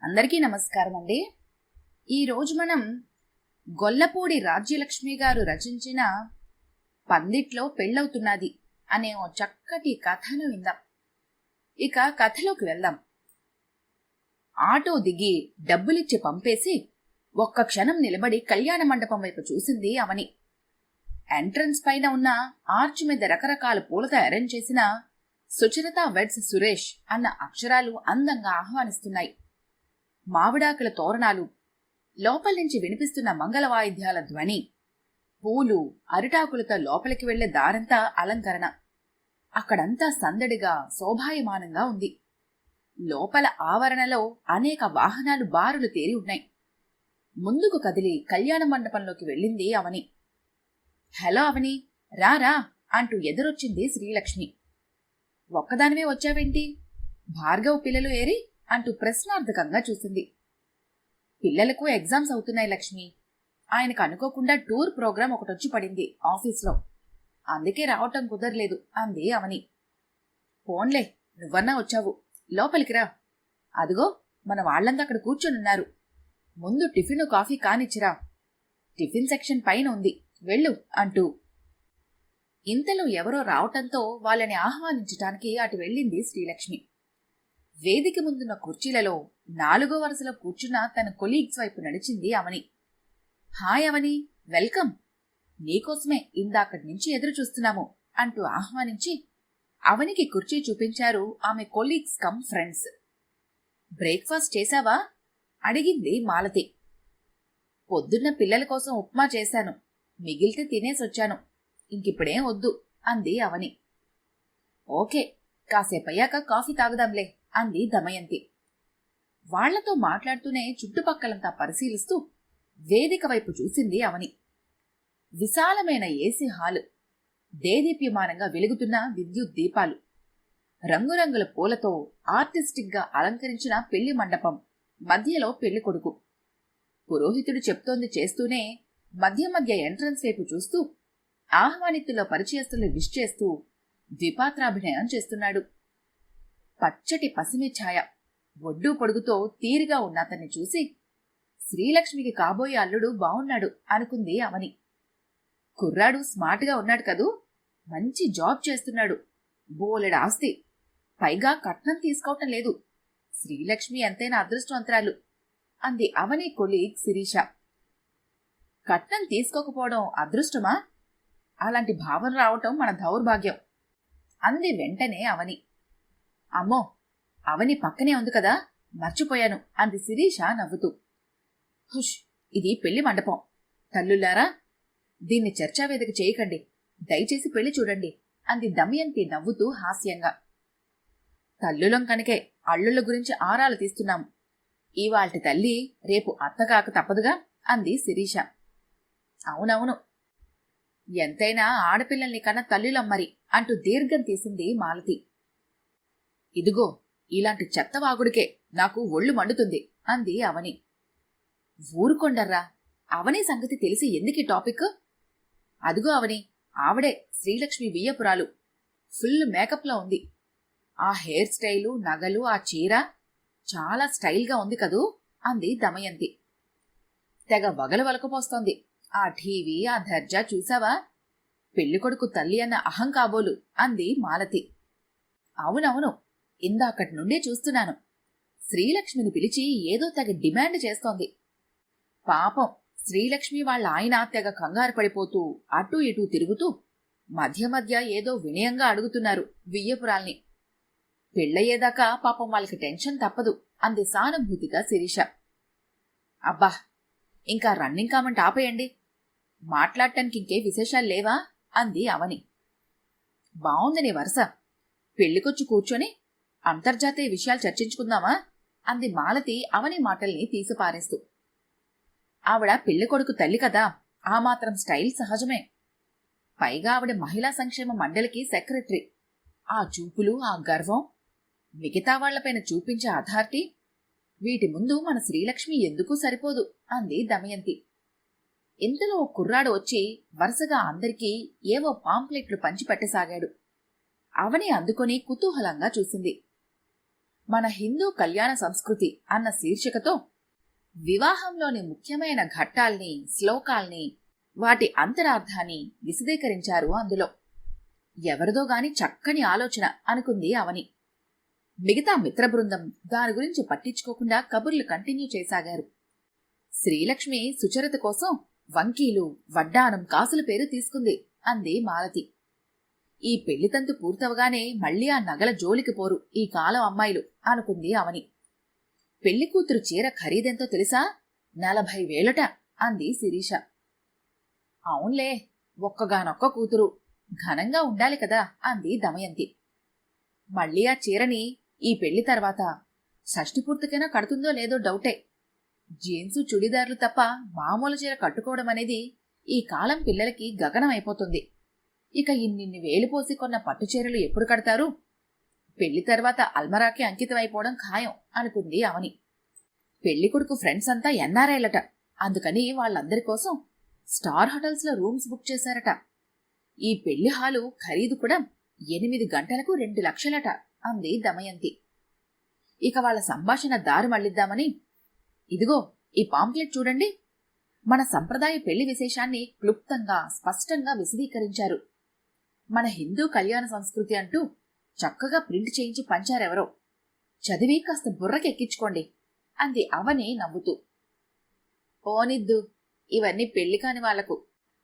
అందరికీ నమస్కారం అండి. ఈరోజు మనం గొల్లపూడి రాజ్యలక్ష్మి గారు రచించిన పందిట్లో పెళ్ళవుతున్నది అనే ఓ చక్కటి కథను విందాం. ఇక కథలోకి వెళ్దాం. ఆటో దిగి డబ్బులిచ్చి పంపేసి ఒక్క క్షణం నిలబడి కళ్యాణ మండపం వైపు చూసింది అవని. ఎంట్రన్స్ పైన ఉన్న ఆర్చ్ మీద రకరకాల పూలతో అరేంజ్ చేసిన సుచరిత వెడ్స్ సురేష్ అన్న అక్షరాలు అందంగా ఆహ్వానిస్తున్నాయి. మావిడాకుల తోరణాలు, లోపల నుంచి వినిపిస్తున్న మంగళ వాయిద్యాల ధ్వని, పూలు, అరిటాకులతో లోపలికి వెళ్లే దారంతా అలంకరణ. అక్కడంతా సందడిగా శోభాయమానంగా ఉంది. లోపల ఆవరణలో అనేక వాహనాలు బారులు తేరి ఉన్నాయి. ముందుకు కదిలి కళ్యాణ మండపంలోకి వెళ్ళింది అవని. హలో అవని, రారా అంటూ ఎదురొచ్చింది శ్రీలక్ష్మి. ఒక్కదానివే వచ్చావేంటి? భార్గవ్ పిల్లలు ఏరి అంటూ ప్రశ్నార్థకంగా చూసింది. పిల్లలకు ఎగ్జామ్స్ అవుతున్నాయి లక్ష్మి. ఆయనకు అనుకోకుండా టూర్ ప్రోగ్రాం ఒకటొచ్చి పడింది ఆఫీస్లో. అందుకే రావటం కుదరలేదు అంది అవని. ఫోన్లే, నువ్వన్నా వచ్చావు, లోపలికి రా. అదిగో మన వాళ్లంతా అక్కడ కూర్చొనున్నారు. ముందు టిఫిన్ కాఫీ కానిచ్చిరా. టిఫిన్ సెక్షన్ పైన ఉంది, వెళ్ళు అంటూ. ఇంతలో ఎవరో రావటంతో వాళ్ళని ఆహ్వానించటానికి అటు వెళ్ళింది శ్రీలక్ష్మి. వేదిక ముందున్న కుర్చీలలో 4వ వరుసలో కూర్చున్న తన కొలీగ్స్ వైపు నడిచింది అవని. హాయ్ అవని, వెల్కమ్. నీకోసమే ఇందాకటి నుంచి ఎదురు చూస్తున్నాము అంటూ ఆహ్వానించి అవనికి కుర్చీ చూపించారు ఆమె కొలీగ్స్ కమ్ ఫ్రెండ్స్. బ్రేక్ఫాస్ట్ చేశావా అడిగింది మాలతి. పొద్దున్న పిల్లల కోసం ఉప్మా చేశాను, మిగిలితే తినేసొచ్చాను, ఇంకిప్పుడేం వద్దు అంది అవని. ఓకే, కాసేపయ్యాక కాఫీ తాగుదాంలే అంది దమయంతి. వాళ్లతో మాట్లాడుతూనే చుట్టుపక్కలంతా పరిశీలిస్తూ వేదిక వైపు చూసింది అవని. విశాలమైన ఏసీ హాలు, దేదీప్యమానంగా వెలుగుతున్న విద్యుత్ దీపాలు, రంగురంగుల పూలతో ఆర్టిస్టిక్ గా అలంకరించిన పెళ్లి మండపం, మధ్యలో పెళ్లి కొడుకు. పురోహితుడు చెప్తోంది చేస్తూనే మధ్య మధ్య ఎంట్రన్స్ వైపు చూస్తూ ఆహ్వానితుల పరిచయస్తులు విష్ చేస్తూ ద్విపాత్రాభినయం చేస్తున్నాడు. పచ్చటి పసిమి ఛాయ, ఒడ్డు పొడుగుతో తీరిగా ఉన్న అతన్ని చూసి శ్రీలక్ష్మికి కాబోయే అల్లుడు బావున్నాడు అనుకుంది అవని. కుర్రాడు స్మార్ట్గా ఉన్నాడు కదూ, మంచి జాబ్ చేస్తున్నాడు, బోలెడు ఆస్తి, పైగా కట్నం తీసుకోవటం లేదు. శ్రీలక్ష్మి ఎంతైనా అదృష్టవంతురాలు అంది అవని కొలీగ్ శిరీష. కట్నం తీసుకోకపోవడం అదృష్టమా? అలాంటి భావన రావటం మన దౌర్భాగ్యం అంది వెంటనే అవని. అమ్మో, అవని పక్కనే ఉంది కదా, మర్చిపోయాను అంది శిరీష నవ్వుతూ. హుష్, ఇది పెళ్లి మండపం. తల్లులారా, దీన్ని చర్చావేదిక చేయకండి, దయచేసి పెళ్లి చూడండి అంది దమయంతి నవ్వుతూ హాస్యంగా. తల్లులం కనుకే అల్లుళ్ళ గురించి ఆరాలు తీస్తున్నాము. ఇవాల్టి తల్లి రేపు అత్తగాక తప్పదుగా అంది శిరీష. అవునవును, ఎంతైనా ఆడపిల్లల్ని కన్నా తల్లులమ్మరి అంటూ దీర్ఘం తీసింది మాలతి. ఇదిగో, ఇలాంటి చెత్తవాగుడికే నాకు ఒళ్ళు మండుతుంది అంది అవని. ఊరుకొండర్రా, అవని సంగతి తెలిసి ఎందుకీ టాపిక్? అదిగో అవని, ఆవిడే శ్రీలక్ష్మి వియ్యపురాలు. ఫుల్ మేకప్లో ఉంది. ఆ హెయిర్ స్టైలు, నగలు, ఆ చీర చాలా స్టైల్గా ఉంది కదూ అంది దమయంతి. తెగ వగలు వలకపోస్తోంది. ఆ టీవీ, ఆ దర్జా చూసావా? పెళ్లికొడుకు తల్లి అన్న అహం కాబోలు అంది మాలతి. అవునవును, ఇందాకటి నుండే చూస్తున్నాను. శ్రీలక్ష్మిని పిలిచి ఏదో తెగ డిమాండ్ చేస్తోంది. పాపం శ్రీలక్ష్మి వాళ్ళ ఆయన తెగ కంగారు పడిపోతూ అటూ ఇటూ తిరుగుతూ మధ్య మధ్య ఏదో వినయంగా అడుగుతున్నారు వియ్యపురాల్ని. పెళ్ళయ్యేదాకా పాపం వాళ్ళకి టెన్షన్ తప్పదు అంది సానుభూతిగా శిరీష. అబ్బా, ఇంకా రన్నింగ్ కామెంట్ ఆపేయండి, మాట్లాడటానికి ఇంకే విశేషాలు లేవా అంది అవని. బావుంది నీ వరుస, పెళ్లికొచ్చి కూర్చొని అంతర్జాతీయ విషయాలు చర్చించుకుందామా అంది మాలతి అవని మాటల్ని తీసిపారేస్తూ. ఆవిడ పెళ్లికొడుకు తల్లి కదా, ఆ మాత్రం స్టైల్ సహజమే. పైగా ఆవిడ మహిళా సంక్షేమ మండలికి సెక్రటరీ. ఆ చూపులు, ఆ గర్వం, మిగతా వాళ్లపైన చూపించే అథారిటీ, వీటి ముందు మన శ్రీలక్ష్మి ఎందుకు సరిపోదు అంది దమయంతి. ఇంతలో ఓ కుర్రాడు వచ్చి వరుసగా అందరికీ ఏవో పాంప్లెట్లు పంచిపెట్టసాగాడు. అవని అందుకొని కుతూహలంగా చూసింది. మన హిందూ కళ్యాణ సంస్కృతి అన్న శీర్షికతో వివాహంలోని ముఖ్యమైన ఘట్టాల్ని, శ్లోకాల్ని, వాటి అంతరార్థాన్ని విశదీకరించారు అందులో. ఎవరిదో గాని చక్కని ఆలోచన అనుకుంది అవని. మిగతా మిత్రబృందం దాని గురించి పట్టించుకోకుండా కబుర్లు కంటిన్యూ చేసాగారు. శ్రీలక్ష్మి సుచరిత కోసం వంకీలు, వడ్డానం, కాసుల పేరు తీసుకుంది అంది మాలతి. ఈ పెళ్లితంతు పూర్తవగానే మళ్లీ ఆ నగల జోలికి పోరు ఈ కాలం అమ్మాయిలు అనుకుంది అవని. పెళ్లి కూతురు చీర ఖరీదెంతో తెలుసా? 40,000 అంది శిరీష. అవునులే, ఒక్కగానొక్క కూతురు, ఘనంగా ఉండాలి కదా అంది దమయంతి. మళ్లీ ఆ చీరని ఈ పెళ్లి తర్వాత షష్ఠి పూర్తికైనా కడుతుందో లేదో డౌటే. జీన్సు, చుడిదార్లు తప్ప మామూలు చీర కట్టుకోవడం అనేది ఈ కాలం పిల్లలకి గగనం అయిపోతుంది. ఇక ఇన్నిన్ని వేలు పోసి కొన్న పట్టుచీరలు ఎప్పుడు కడతారు? పెళ్లి తర్వాత అల్మరాకి అంకితమైపోవడం ఖాయం అనుకుంది అవని. పెళ్లి కొడుకు ఫ్రెండ్స్ అంతా ఎన్ఆర్ఐలట, అందుకని వాళ్ళందరి కోసం స్టార్ హోటల్స్ లో రూమ్స్ బుక్ చేశారట. ఈ పెళ్లి హాలు ఖరీదు కూడా 8 గంటలకు 2 లక్షలట అంది దమయంతి. ఇక వాళ్ళ సంభాషణ దారి మళ్లిద్దామని, ఇదిగో ఈ పాంప్లెట్ చూడండి. మన సంప్రదాయ పెళ్లి విశేషాన్ని క్లుప్తంగా, స్పష్టంగా విశదీకరించారు. మన హిందూ కళ్యాణ సంస్కృతి అంటూ చక్కగా ప్రింట్ చేయించి పంచారెవరో. చదివి కాస్త బుర్రకెక్కించుకోండి అంది అవని నవ్వుతూ. పోనిద్దు, ఇవన్నీ పెళ్లి కాని వాళ్లకు,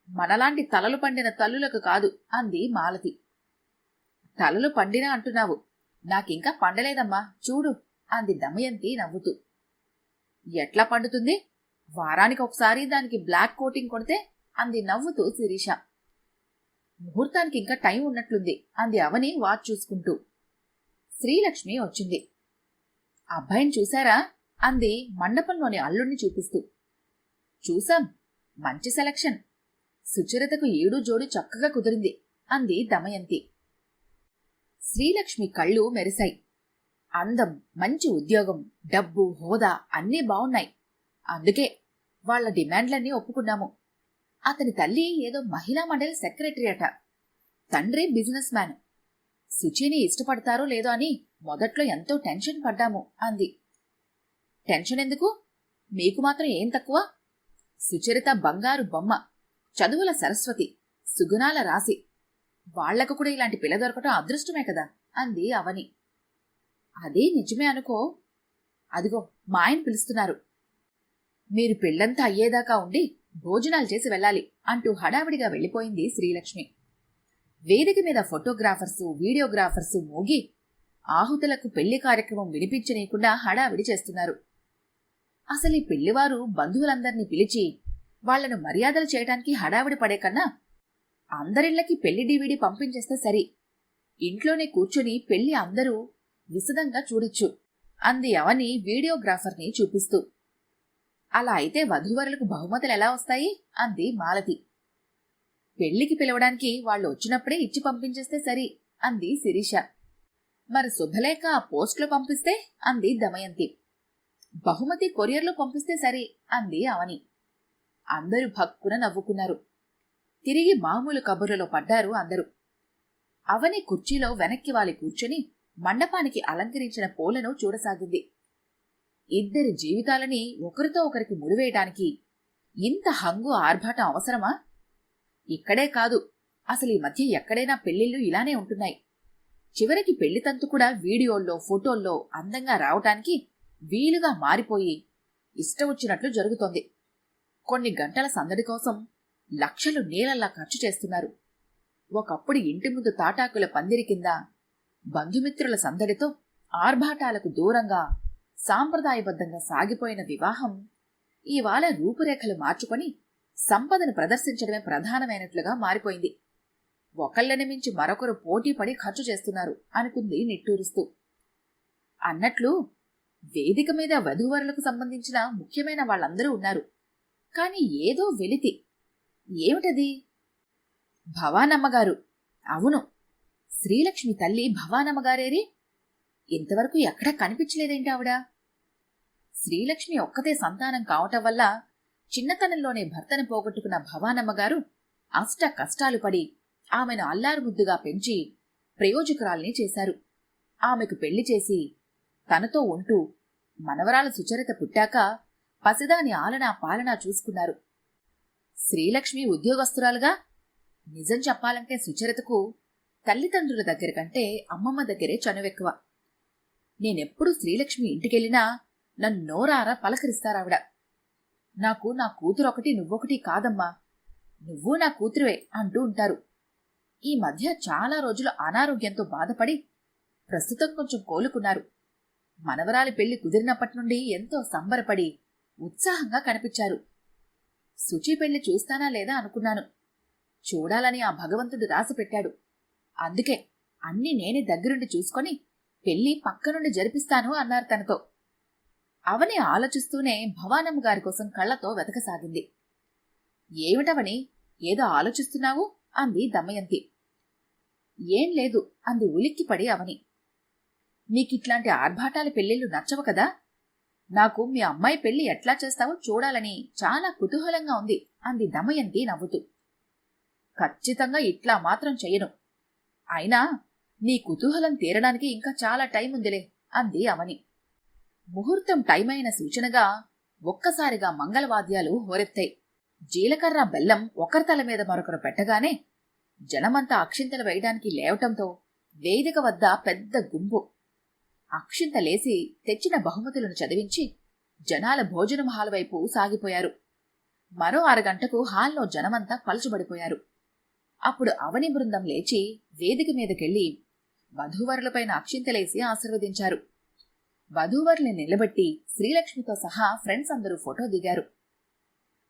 మనలాంటి తలలు పండిన తల్లులకు కాదు అంది మాలతి. తలలు పండినా అంటున్నావు, నాకింకా పండలేదమ్మా చూడు అంది దమయంతి నవ్వుతూ. ఎట్లా పండుతుంది? వారానికి ఒకసారి దానికి బ్లాక్ కోటింగ్ కొడితే అంది నవ్వుతూ శిరీష. ముహూర్తానికి ఇంకా టైం ఉన్నట్లుంది అంది అవని వాచ్ చూసుకుంటూ. శ్రీలక్ష్మి వచ్చింది. అబ్బాయిని చూశారా అంది మండపంలోని అల్లుణ్ణి చూపిస్తూ. చూసాం, మంచి సెలక్షన్. సుచరితకు 7 జోడు చక్కగా కుదిరింది అంది దమయంతి. శ్రీలక్ష్మి కళ్ళు మెరిశాయి. అందం, మంచి ఉద్యోగం, డబ్బు, హోదా అన్నీ బావున్నాయి. అందుకే వాళ్ల డిమాండ్లన్నీ ఒప్పుకున్నాము. అతని తల్లి ఏదో మహిళా మండలి సెక్రటరీ అట, తండ్రి బిజినెస్ మ్యాన్. సుచిని ఇష్టపడతారో లేదో అని మొదట్లో ఎంతో టెన్షన్ పడ్డాము అంది. టెన్షన్ ఎందుకు? మీకు మాత్రం ఏం తక్కువ? సుచరిత బంగారు బొమ్మ, చదువుల సరస్వతి, సుగుణాల రాశి. వాళ్లకు కూడా ఇలాంటి పిల్ల దొరకటం అదృష్టమే కదా అంది అవని. అదే నిజమే అనుకో. అదిగో మా ఆయన పిలుస్తున్నారు. మీరు పెళ్లంతా అయ్యేదాకా ఉండి భోజనాలు చేసి వెళ్ళాలి అంటూ హడావిడిగా వెళ్లిపోయింది శ్రీలక్ష్మి. వేదిక మీద ఫోటోగ్రాఫర్సు, వీడియోగ్రాఫర్సు మోగి ఆహుతులకు పెళ్లి కార్యక్రమం వినిపించనీయకుండా హడావిడి చేస్తున్నారు. అసలు ఈ పెళ్లివారు బంధువులందర్నీ పిలిచి వాళ్లను మర్యాదలు చేయడానికి హడావిడి పడే కన్నా అందరిళ్లకి పెళ్లి డివిడి పంపించేస్తే సరి. ఇంట్లోనే కూర్చొని పెళ్లి అందరూ విశదంగా చూడొచ్చు అంది అవని వీడియోగ్రాఫర్ని చూపిస్తూ. అలా అయితే వధూవరులకు బహుమతులు ఎలా వస్తాయి అంది మాలతి. పెళ్లికి పిలవడానికి వాళ్ళు వచ్చినప్పుడే ఇచ్చి పంపించేస్తే సరి అంది శిరీష. మరి శుభలేఖ పోస్ట్లో పంపిస్తే అంది దమయంతి. బహుమతి కొరియర్లో పంపిస్తే సరి అంది అవని. అందరూ భక్కున నవ్వుకున్నారు. తిరిగి మామూలు కబుర్లలో పడ్డారు అందరూ. అవని కుర్చీలో వెనక్కి వాలి కూర్చొని మండపానికి అలంకరించిన పూలను చూడసాగింది. ఇద్దరి జీవితాలని ఒకరితో ఒకరికి ముడివేయడానికి ఇంత హంగు ఆర్భాటం అవసరమా? ఇక్కడే కాదు, అసలు ఈ మధ్య ఎక్కడైనా పెళ్లిళ్లు ఇలానే ఉంటున్నాయి. చివరికి పెళ్లితంతు కూడా వీడియోల్లో, ఫోటోల్లో అందంగా రావటానికి వీలుగా మారిపోయి ఇష్టం వచ్చినట్లు జరుగుతోంది. కొన్ని గంటల సందడి కోసం లక్షలు నీళ్ళల్లా ఖర్చు చేస్తున్నారు. ఒకప్పుడు ఇంటి ముందు తాటాకుల పందిరి కింద బంధుమిత్రుల సందడితో ఆర్భాటాలకు దూరంగా సాంప్రదాయబద్ధంగా సాగిపోయిన వివాహం ఇవాళ రూపురేఖలు మార్చుకొని సంపదను ప్రదర్శించడమే ప్రధానమైనట్లుగా మారిపోయింది. ఒకళ్ళని మించి మరొకరు పోటీపడి ఖర్చు చేస్తున్నారు అనుకుంది నిట్టూరుస్తూ. అన్నట్లు వేదిక మీద వధూవరులకు సంబంధించిన ముఖ్యమైన వాళ్ళందరూ ఉన్నారు. కాని ఏదో వెలితి. ఏమిటది? భవానమ్మగారు. అవును, శ్రీలక్ష్మి తల్లి భవానమ్మగారేరి? ఇంతవరకు ఎక్కడా కనిపించలేదేంటి ఆవిడ? శ్రీలక్ష్మి ఒక్కతే సంతానం కావటం వల్ల చిన్నతనంలోనే భర్తను పోగొట్టుకున్న భవానమ్మగారు అష్ట కష్టాలు పడి ఆమెను అల్లారుముద్దుగా పెంచి ప్రయోజకురాల్ని చేశారు. ఆమెకు పెళ్లి చేసి తనతో ఉంటూ మనవరాలు సుచరిత పుట్టాక పసిదాని ఆలనా పాలనా చూసుకున్నారు. శ్రీలక్ష్మి ఉద్యోగస్తురాలుగా. నిజం చెప్పాలంటే సుచరితకు తల్లిదండ్రుల దగ్గర కంటే అమ్మమ్మ దగ్గరే చనువెక్కువ. నేనెప్పుడు శ్రీలక్ష్మి ఇంటికెళ్ళినా నన్ను నోరారా పలకరిస్తారావిడ. నాకు నా కూతురొకటి నువ్వొకటి కాదమ్మా, నువ్వు నా కూతురువే అంటూ ఉంటారు. ఈ మధ్య చాలా రోజులు అనారోగ్యంతో బాధపడి ప్రస్తుతం కొంచెం కోలుకున్నారు. మనవరాలి పెళ్లి కుదిరినప్పటి నుండి ఎంతో సంబరపడి ఉత్సాహంగా కనిపించారు. శుచి పెళ్లి చూస్తానా లేదా అనుకున్నాను. చూడాలని ఆ భగవంతుడు రాసిపెట్టాడు. అందుకే అన్నీ నేనే దగ్గరుండి చూసుకొని పెళ్లి పక్కనుండి జరిపిస్తాను అన్నారు తనతో. అవని ఆలోచిస్తూనే భవానమ్మ గారి కోసం కళ్లతో వెతకసాగింది. ఏమిటవని, ఏదో ఆలోచిస్తున్నావు అంది దమయంతి. ఏం లేదు అంది ఉలిక్కిపడి అవని. నీకిట్లాంటి ఆర్భాటాల పెళ్లిళ్లు నచ్చవు కదా? నాకు మీ అమ్మాయి పెళ్లి ఎట్లా చేస్తావో చూడాలని చాలా కుతూహలంగా ఉంది అంది దమయంతి నవ్వుతూ. ఖచ్చితంగా ఇట్లా మాత్రం చెయ్యను. అయినా నీ కుతూహలం తీరడానికి ఇంకా చాలా టైం ఉందిలే అంది అవని. ముహూర్తం టైమైన సూచనగా ఒక్కసారిగా మంగళవాద్యాలు హోరెత్తాయి. జీలకర్ర బెల్లం ఒకరి తల మీద మరొకరు పెట్టగానే జనమంతా అక్షింతలు వేయడానికి లేవటంతో వేదిక వద్ద పెద్ద గుంపు. అక్షింతలేసి తెచ్చిన బహుమతులను చదివించి జనాల భోజనం హాల్ వైపు సాగిపోయారు. మరో అరగంటకు హాల్లో జనమంతా పలుచబడిపోయారు. అప్పుడు అవని బృందం లేచి వేదిక మీదకెళ్లి వధూవరులపైన అక్షింతలేసి ఆశీర్వదించారు. వధూవరుల్ని నిలబెట్టి శ్రీలక్ష్మితో సహా ఫ్రెండ్స్ అందరూ ఫోటో దిగారు.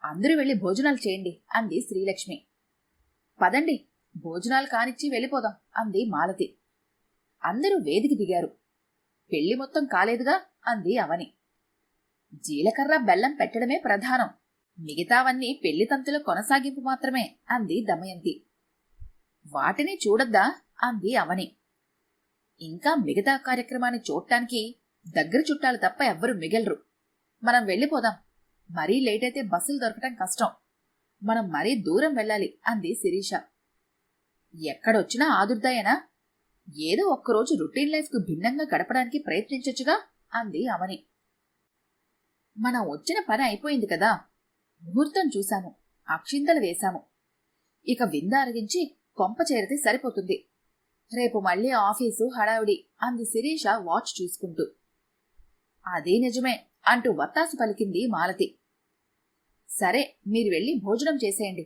అందరూ వెళ్లి భోజనాలు చేయండి అంది శ్రీలక్ష్మి. పదండి, భోజనాలు కానిచ్చి వెళ్ళిపోదాం అంది మాలతి. అందరూ వేదిక దిగారు. పెళ్లి మొత్తం కాలేదుగా అంది అవని. జీలకర్ర బెల్లం పెట్టడమే ప్రధానం, మిగతావన్నీ పెళ్లి తంతుల కొనసాగింపు మాత్రమే అంది దమయంతి. వాటిని చూడొద్దా అంది అవని. ఇంకా మిగతా కార్యక్రమాన్ని చూడటానికి దగ్గర చుట్టాలు తప్ప ఎవ్వరూ మిగలరు. మనం వెళ్ళిపోదాం, మరీ లేట్ అయితే బస్సులు దొరకటం కష్టం. మనం మరీ దూరం వెళ్ళాలి అంది శిరీష. ఎక్కడొచ్చినా ఆదుర్దాయేనా? ఏదో ఒక్కరోజు రొటీన్ లైఫ్కు భిన్నంగా గడపడానికి ప్రయత్నించొచ్చుగా అంది అవని. మనం వచ్చిన పని అయిపోయింది కదా, ముహూర్తం చూశాము, అక్షింతలు వేశాము. ఇక వింద అరిగించి కొంప చేరితే సరిపోతుంది. రేపు మళ్లీ ఆఫీసు హడావిడి అంది శిరీష వాచ్ చూసుకుంటూ. అదే నిజమే అంటూ వత్తాసు పలికింది మాలతి. సరే, మీరు వెళ్ళి భోజనం చేసేయండి.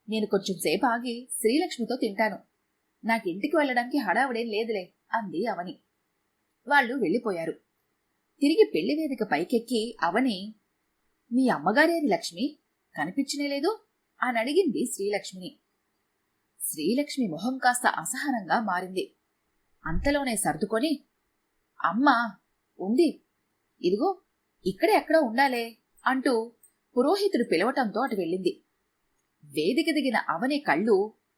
నేను కొంచెం సేపు ఆగి శ్రీలక్ష్మితో తింటాను. నాకింటికి వెళ్లడానికి హడావిడేం లేదులే అంది అవని. వాళ్ళు వెళ్ళిపోయారు. తిరిగి పెళ్లి వేదిక పైకెక్కి అవని, మీ అమ్మగారేది లక్ష్మి, కనిపించనేలేదు అని అడిగింది శ్రీలక్ష్మిని. శ్రీలక్ష్మి మొహం కాస్త అసహనంగా మారింది. అంతలోనే సర్దుకొని, అమ్మా ఉంది, ఇదిగో ఇక్కడే ఎక్కడో ఉండాలే అంటూ పురోహితుడు పిలవటంతో అటు వెళ్ళింది. వేదిక దిగిన అవని కళ్ళు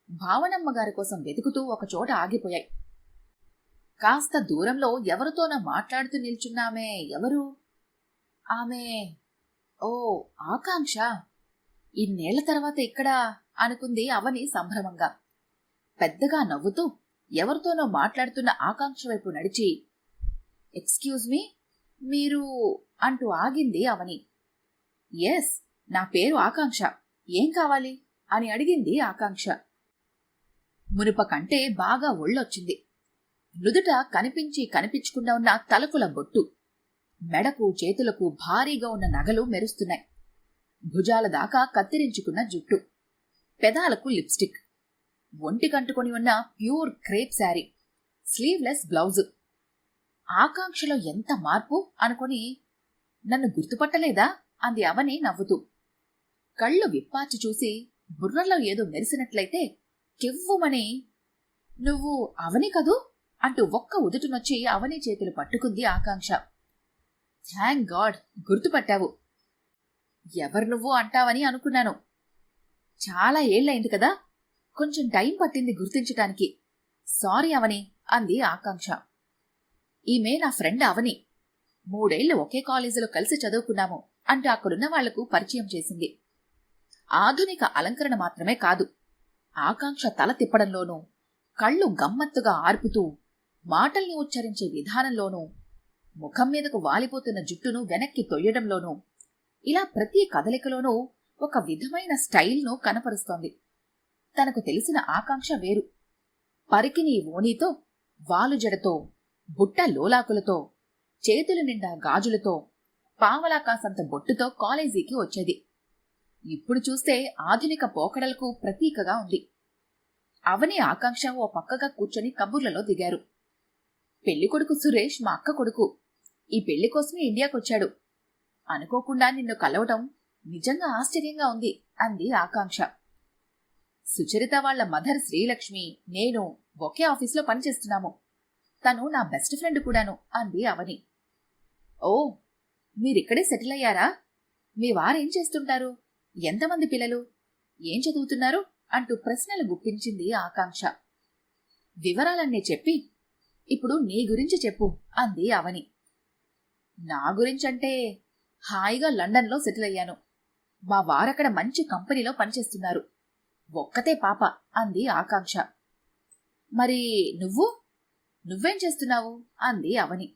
భావనమ్మగారి కోసం వెతుకుతూ ఒకచోట ఆగిపోయాయి. కాస్త దూరంలో ఎవరితోనో మాట్లాడుతూ నిల్చున్నామే, ఎవరు? ఆమె ఓ ఆకాంక్ష. ఇన్నేళ్ల తర్వాత ఇక్కడ అనుకుంది అవని సంభ్రమంగా. పెద్దగా నవ్వుతూ ఎవరితోనో మాట్లాడుతున్న ఆకాంక్ష వైపు నడిచి, ఎక్స్క్యూజ్ మీ, మీరు అంటూ ఆగింది అవని. ఎస్, నా పేరు ఆకాంక్ష, ఏం కావాలి అని అడిగింది ఆకాంక్ష. మునుప కంటే బాగా ఒళ్ళొచ్చింది. నుదుట కనిపించి కనిపించకుండా ఉన్న తలకుల బొట్టు, మెడకు చేతులకు భారీగా ఉన్న నగలు మెరుస్తున్నాయి. భుజాల దాకా కత్తిరించుకున్న జుట్టు, పెదాలకు లిప్స్టిక్, ఒంటికంటుకొని ఉన్న pure crepe sari, sleeveless blouse. ఆకాంక్షలో ఎంత మార్పు అనుకొని, నన్ను గుర్తుపట్టలేదా అంది అవని నవ్వుతూ. కళ్ళు విప్పాచి చూసి బుర్రలో ఏదో మెరిసినట్లయితే కెవ్వుమని, నువ్వు అవని కదూ అంటూ ఒక్క ఉదుటునొచ్చి అవని చేతులు పట్టుకుంది ఆకాంక్ష. Thank God, గుర్తుపట్టావు. ఎవరు నువ్వు అంటావని అనుకున్నాను. చాలా ఏళ్లైంది కదా, కొంచెం టైం పట్టింది గుర్తించటానికి. సారీ అవని అంది ఆకాంక్ష. ఈమె నా ఫ్రెండ్ అవని, 3 ఏళ్లు ఒకే కాలేజీలో కలిసి చదువుకున్నాము అంటూ అక్కడున్న వాళ్లకు పరిచయం చేసింది. ఆధునిక అలంకరణ మాత్రమే కాదు, ఆకాంక్ష తల తిప్పడంలోనూ, కళ్ళు గమ్మత్తుగా ఆర్పుతూ మాటల్ని ఉచ్చరించే విధానంలోనూ ముఖం మీదకు వాలిపోతున్న జుట్టును వెనక్కి తొయ్యడంలోనూ, ఇలా ప్రతి కదలికలోనూ ఒక విధమైన స్టైల్ను కనపరుస్తోంది. తనకు తెలిసిన ఆకాంక్ష వేరు. పరికిని ఓణీతో, వాలుజడతో, బుట్ట లోలాకులతో, చేతుల నిండా గాజులతో, పావలాకాసంత బొట్టుతో కాలేజీకి వచ్చేది. ఇప్పుడు చూస్తే ఆధునిక పోకడలకు ప్రతీకగా ఉంది. అవని ఆకాంక్ష ఓ పక్కగా కూర్చొని కబుర్లలో దిగారు. పెళ్లికొడుకు సురేష్ మా అక్క కొడుకు. ఈ పెళ్లి కోసమే ఇండియాకొచ్చాడు. అనుకోకుండా నిన్ను కలవటం నిజంగా ఆశ్చర్యంగా ఉంది అంది ఆకాంక్ష. సుచరిత వాళ్ల మదర్ శ్రీలక్ష్మి, నేను ఒకే ఆఫీసులో పనిచేస్తున్నాము. తను నా బెస్ట్ ఫ్రెండ్ కూడాను అంది అవని. ఓ, మీరిక్కడే సెటిల్ అయ్యారా? మీ వారేం చేస్తుంటారు? ఎంతమంది పిల్లలు? ఏం చదువుతున్నారు? అంటూ ప్రశ్నలు గుప్పించింది ఆకాంక్ష. వివరాలన్నీ చెప్పి, ఇప్పుడు నీ గురించి చెప్పు అంది అవని. నా గురించంటే హాయిగా లండన్లో సెటిల్ అయ్యాను. మా వారక్కడ మంచి కంపెనీలో పనిచేస్తున్నారు. ఒక్కతే పాప అంది ఆకాంక్ష. మరి నువ్వేం చేస్తున్నావు అంది అవని.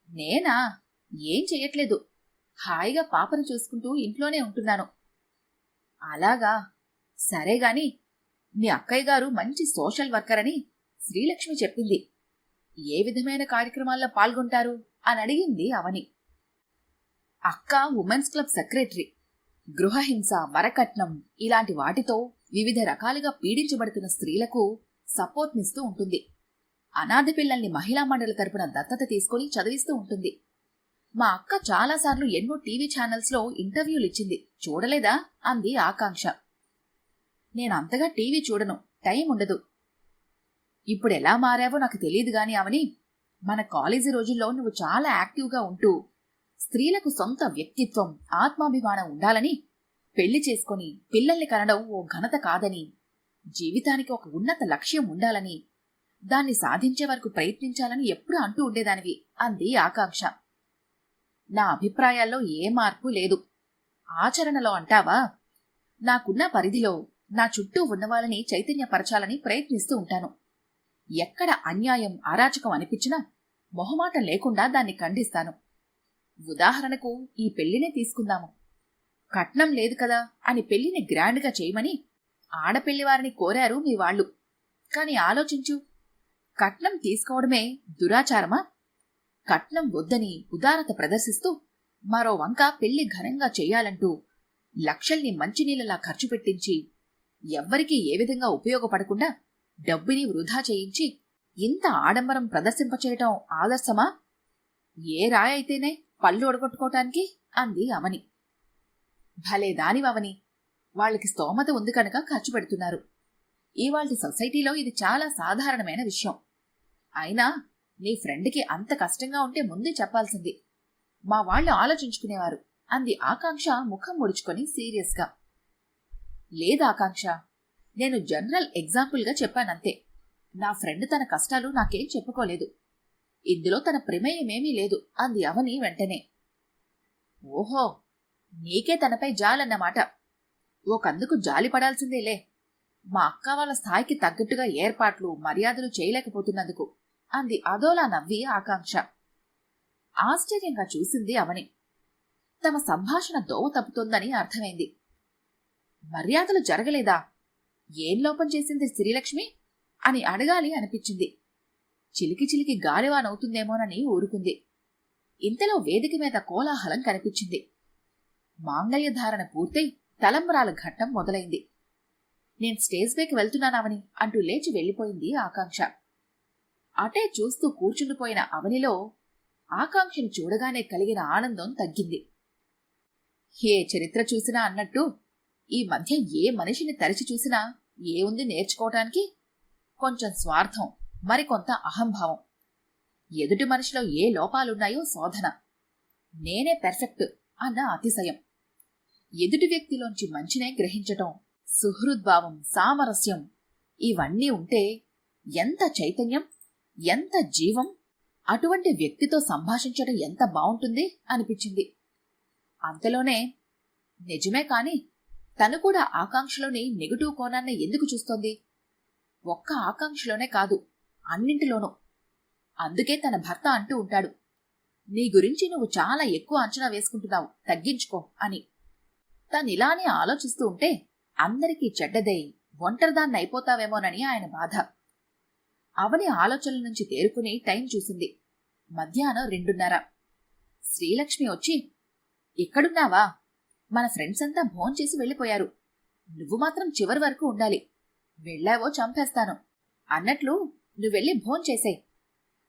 నేనా? ఏం చెయ్యట్లేదు. హాయిగా పాపను చూసుకుంటూ ఇంట్లోనే ఉంటున్నాను. అలాగా, సరేగాని మీ అక్కయ్య గారు మంచి సోషల్ వర్కర్ అని శ్రీలక్ష్మి చెప్పింది. ఏ విధమైన కార్యక్రమాల్లో పాల్గొంటారు అని అడిగింది అవని. అక్క ఉమెన్స్ క్లబ్ సెక్రటరీ. గృహహింస, వరకట్నం ఇలాంటి వాటితో వివిధ రకాలుగా పీడించబడుతున్న స్త్రీలకు సపోర్ట్నిస్తూ ఉంటుంది. అనాథ పిల్లల్ని మహిళా మండలి తరపున దత్తత తీసుకుని చదివిస్తూ ఉంటుంది. మా అక్క చాలాసార్లు ఎన్నో టీవీ ఛానల్స్లో ఇంటర్వ్యూలు ఇచ్చింది. చూడలేదా అంది ఆకాంక్ష. నేనంతగా టీవీ చూడను, టైం ఉండదు. ఇప్పుడెలా మారావో నాకు తెలియదు గాని అవని, మన కాలేజీ రోజుల్లో నువ్వు చాలా యాక్టివ్గా ఉంటూ స్త్రీలకు సొంత వ్యక్తిత్వం, ఆత్మాభిమానం ఉండాలని, పెళ్లి చేసుకుని పిల్లల్ని కనడం ఓ ఘనత కాదని, జీవితానికి ఒక ఉన్నత లక్ష్యం ఉండాలని, దాన్ని సాధించే వరకు ప్రయత్నించాలని ఎప్పుడూ అంటూ ఉండేదానివి అంది ఆకాంక్ష. నా అభిప్రాయాల్లో ఏ మార్పు లేదు. ఆచరణలో అంటావా? నాకున్న పరిధిలో నా చుట్టూ ఉన్నవాళ్ళని చైతన్యపరచాలని ప్రయత్నిస్తూ ఉంటాను. ఎక్కడ అన్యాయం, అరాచకం అనిపించినా మొహమాటం లేకుండా దాన్ని ఖండిస్తాను. ఉదాహరణకు ఈ పెళ్లినే తీసుకుందాము. కట్నం లేదు కదా అని పెళ్లిని గ్రాండ్గా చేయమని ఆడపెళ్లివారిని కోరారు మీ వాళ్ళు. కాని ఆలోచించు, కట్నం తీసుకోవడమే దురాచారమా? కట్నం వద్దని ఉదారత ప్రదర్శిస్తూ మరో వంక పెళ్లి ఘనంగా చెయ్యాలంటూ లక్షల్ని మంచినీళ్ళలా ఖర్చు పెట్టించి ఎవ్వరికీ ఏ విధంగా ఉపయోగపడకుండా డబ్బుని వృధా చేయించి ఇంత ఆడంబరం ప్రదర్శింపచేయటం ఆదర్శమా? ఏ రాయైతేనే పళ్ళు ఒడగొట్టుకోవటానికి అంది అవని. భలే దానివవని, వాళ్ళకి స్తోమత ఉంది కనుక ఖర్చు పెడుతున్నారు. ఇవాల్టి సొసైటీలో ఇది చాలా సాధారణమైన విషయం. అయినా నీ ఫ్రెండ్కి అంత కష్టంగా ఉంటే ముందే చెప్పాల్సింది. మా వాళ్ళు ఆలోచించుకునేవారు అంది ఆకాంక్ష ముఖం ముడుచుకొని సీరియస్గా. లేదు ఆకాంక్ష, నేను జనరల్ ఎగ్జాంపుల్గా చెప్పానంతే. నా ఫ్రెండ్ తన కష్టాలు నాకేం చెప్పుకోలేదు. ఇందులో తన ప్రమేయమేమీ లేదు అంది అవని వెంటనే. ఓహో, నీకే తనపై జాలన్నమాట. ఒకందుకు జాలి పడాల్సిందేలే. మా అక్క వాళ్ళ స్థాయికి తగ్గట్టుగా ఏర్పాట్లు, మర్యాదలు చేయలేకపోతున్నందుకు అంది అదోలా నవ్వి ఆకాంక్ష. ఆశ్చర్యంగా చూసింది అవని. తమ సంభాషణ దోవ తప్పుతోందని అర్థమైంది. మర్యాదలు జరగలేదా? ఏం లోపం చేసింది శ్రీలక్ష్మి అని అడగాలి అనిపించింది. చిలికి చిలికి గాలివానవుతుందేమోనని ఊరుకుంది. ఇంతలో వేదిక మీద కోలాహలం కనిపించింది. మాంగళ్యధారణ పూర్తయి తలంబరాల ఘట్టం మొదలైంది. నేను స్టేజ్ పైకి వెళ్తున్నానవని అంటూ లేచి వెళ్లిపోయింది ఆకాంక్ష. అటే చూస్తూ కూర్చుండిపోయిన అవనిలో ఆకాంక్షను చూడగానే కలిగిన ఆనందం తగ్గింది. ఏ చరిత్ర చూసినా అన్నట్టు ఈ మధ్య ఏ మనిషిని తరిచి చూసినా ఏముంది నేర్చుకోవటానికి? కొంచెం స్వార్థం, మరికొంత అహంభావం. ఎదుటి మనిషిలో ఏ లోపాలున్నాయో శోధన. నేనే పెర్ఫెక్ట్ అన్న అతిశయం. ఎదుటి వ్యక్తిలోంచి మంచినే గ్రహించటం, సుహృద్భావం, సామరస్యం ఇవన్నీ ఉంటే ఎంత చైతన్యం, ఎంత జీవం! అటువంటి వ్యక్తితో సంభాషించడం ఎంత బావుంటుంది అనిపించింది. అంతలోనే నిజమే కాని తను కూడా ఆకాంక్షలోని నెగటివ్ కోణాన్ని ఎందుకు చూస్తోంది? ఒక్క ఆకాంక్షలోనే కాదు, అన్నింటిలోనూ. అందుకే తన భర్త అంటూ ఉంటాడు, నీ గురించి నువ్వు చాలా ఎక్కువ అంచనా వేసుకుంటున్నావు, తగ్గించుకో అని. తనిలానే ఆలోచిస్తూ ఉంటే అందరికీ చెడ్డదై ఒంటరిదాన్ని అయిపోతావేమోనని ఆయన బాధ. అవని ఆలోచనల నుంచి తేరుకుని టైం చూసింది. మధ్యాహ్నం 2:30. శ్రీలక్ష్మి వచ్చి, ఇక్కడున్నావా? మన ఫ్రెండ్స్ అంతా భోంచేసి వెళ్ళిపోయారు. నువ్వు మాత్రం చివరి వరకు ఉండాలి. వెళ్ళావో చంపేస్తాను అన్నట్లు నువ్వెళ్ళి భోంచేసేయ్.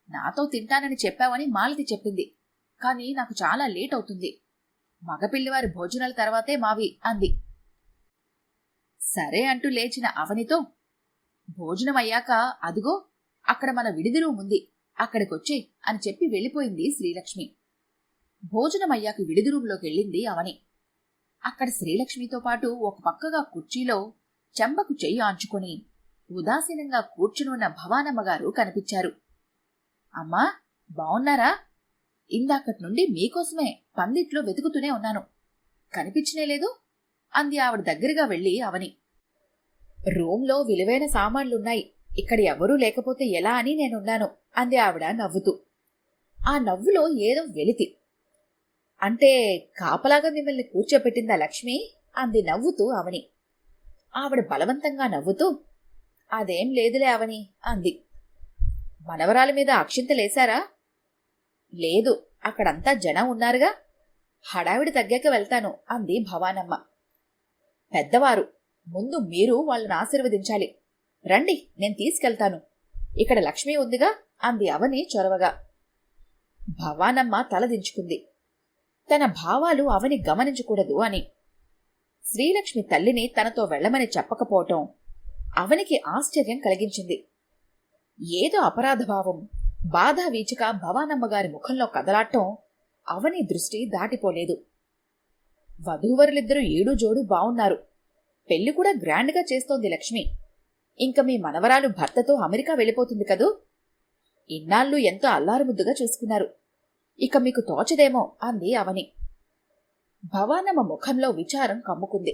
నాతో తింటానని చెప్పావని మాలతి చెప్పింది. కాని నాకు చాలా లేట్ అవుతుంది. మగపిల్లివారి భోజనాల తర్వాతే మావి అంది. సరే అంటూ లేచిన అవనితో, భోజనం అయ్యాక అదిగో అక్కడ మన విడిది రూమ్ ఉంది, అక్కడికొచ్చే అని చెప్పి వెళ్ళిపోయింది శ్రీలక్ష్మి. భోజనమయ్యాక విడిది రూంలోకి వెళ్ళింది అవని. అక్కడ శ్రీలక్ష్మితో పాటు ఒక పక్కగా కుర్చీలో చెంబకు చెయ్యి ఆంచుకొని ఉదాసీనంగా కూర్చునున్న భవానమ్మగారు కనిపించారు. అమ్మా, బావున్నారా? ఇందాకటి నుండి మీకోసమే పందిట్లో వెతుకుతూనే ఉన్నాను, కనిపించనే లేదు అంది ఆవిడ దగ్గరగా వెళ్లి అవని. రూంలో విలువైన సామాన్లున్నాయి, ఇక్కడ ఎవరూ లేకపోతే ఎలా అని నేనున్నాను అంది ఆవిడ నవ్వుతూ. ఆ నవ్వులో ఏదో వెలితి. అంటే కాపలాగా మిమ్మల్ని కూర్చోపెట్టిందా లక్ష్మి అంది నవ్వుతూ అవని. ఆవిడ బలవంతంగా నవ్వుతూ, అదేం లేదులే అవని అంది. మనవరాల మీద అక్షింతలేశారా? లేదు, అక్కడంతా జనం ఉన్నారుగా, హడావిడి తగ్గాక వెళ్తాను అంది భవానమ్మ. పెద్దవారు, ముందు మీరు వాళ్ళని ఆశీర్వదించాలి. రండి, నేను తీసుకెళ్తాను. ఇక్కడ లక్ష్మి ఉందిగా అంది అవని చొరవగా. భవానమ్మ తలదించుకుంది. తన భావాలు అవని గమనించకూడదు అని. శ్రీలక్ష్మి తల్లిని తనతో వెళ్లమని చెప్పకపోవటం అవనికి ఆశ్చర్యం కలిగించింది. ఏదో అపరాధభావం, బాధ వీచిక భవానమ్మగారి ముఖంలో కదలాటం అవని దృష్టి దాటిపోలేదు. వధూవరులిద్దరూ ఏడూ జోడు బావున్నారు. పెళ్లి కూడా గ్రాండ్గా చేస్తోంది లక్ష్మి. ఇంక మీ మనవరాలు భర్తతో అమెరికా వెళ్ళిపోతుంది కదూ. ఇన్నాళ్ళు ఎంతో అల్లారుముద్దుగా చూసుకున్నారు. ఇక మీకు తోచదేమో అంది అవని. భవానమ్మ ముఖంలో విచారం కమ్ముకుంది.